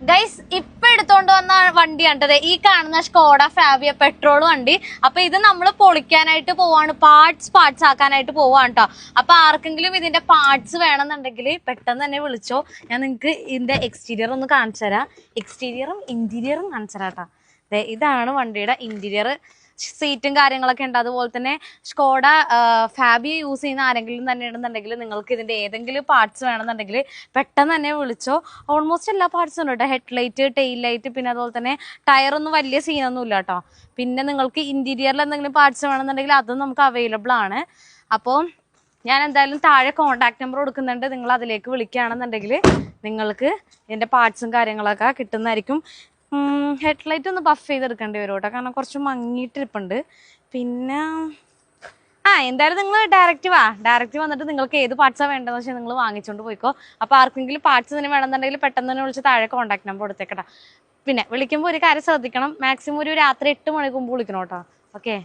Guys ഇപ്പൊ എടുത്തോണ്ട് വന്ന വണ്ടിയാണ്ടത് ഈ കാണുന്ന സ്കോഡ ഫാബിയ പെട്രോൾ വണ്ടി. അപ്പൊ ഇത് നമ്മൾ പൊളിക്കാനായിട്ട് പോവാണ്, പാർട്സ് ആക്കാനായിട്ട് പോവാണ് കേട്ടോ. അപ്പൊ ആർക്കെങ്കിലും ഇതിന്റെ പാർട്സ് വേണമെന്നുണ്ടെങ്കിൽ പെട്ടെന്ന് തന്നെ വിളിച്ചോ. ഞാൻ നിങ്ങൾക്ക് ഇതിന്റെ എക്സ്റ്റീരിയർ ഒന്ന് കാണിച്ചു തരാം. എക്സ്റ്റീരിയറും ഇന്റീരിയറും കാണിച്ചു തരാം കേട്ടോ. ഇതാണ് വണ്ടിയുടെ ഇന്റീരിയർ. സീറ്റും കാര്യങ്ങളൊക്കെ ഉണ്ട്. അതുപോലെ തന്നെ സ്കോഡ ഫാബിയ യൂസ് ചെയ്യുന്ന ആരെങ്കിലും തന്നെ ഉണ്ടെന്നുണ്ടെങ്കിൽ നിങ്ങൾക്ക് ഇതിന്റെ ഏതെങ്കിലും പാർട്സ് വേണമെന്നുണ്ടെങ്കിൽ പെട്ടെന്ന് തന്നെ വിളിച്ചോ. ഓൾമോസ്റ്റ് എല്ലാ പാർട്സും ഉണ്ട് കേട്ടോ. ഹെഡ്ലൈറ്റ്, ടെയിൽ ലൈറ്റ്, പിന്നെ അതുപോലെ തന്നെ ടയറൊന്നും വലിയ സീനൊന്നും ഇല്ല കേട്ടോ. പിന്നെ നിങ്ങൾക്ക് ഇന്റീരിയറിൽ എന്തെങ്കിലും പാർട്സ് വേണമെന്നുണ്ടെങ്കിൽ അതും നമുക്ക് അവൈലബിൾ ആണ്. അപ്പോൾ ഞാൻ എന്തായാലും താഴെ കോൺടാക്ട് നമ്പർ കൊടുക്കുന്നുണ്ട്. നിങ്ങൾ അതിലേക്ക് വിളിക്കുകയാണെന്നുണ്ടെങ്കിൽ നിങ്ങൾക്ക് ഇതിന്റെ പാർട്സും കാര്യങ്ങളൊക്കെ കിട്ടുന്നതായിരിക്കും. ഹെഡ്ലൈറ്റ് ഒന്ന് ബഫ് ചെയ്തെടുക്കേണ്ടി വരും കേട്ടോ, കാരണം കുറച്ച് മങ്ങിയിട്ടിരിപ്പുണ്ട്. പിന്നെ എന്തായാലും നിങ്ങൾ ഡയറക്റ്റ് വന്നിട്ട് നിങ്ങൾക്ക് ഏത് പാർട്സാണ് വേണ്ടതെന്ന് വെച്ചാൽ നിങ്ങൾ വാങ്ങിച്ചുകൊണ്ട് പോയിക്കോ. അപ്പോൾ ആർക്കെങ്കിലും പാർട്സ് തന്നെ വേണമെന്നുണ്ടെങ്കിൽ പെട്ടെന്ന് തന്നെ വിളിച്ച് താഴെ കോൺടാക്ട് നമ്പർ കൊടുത്തേക്കട്ടാ. പിന്നെ വിളിക്കുമ്പോൾ ഒരു കാര്യം ശ്രദ്ധിക്കണം, മാക്സിമം ഒരു രാത്രി 8 മണിക്ക് മുമ്പ് വിളിക്കണം കേട്ടോ. ഓക്കെ.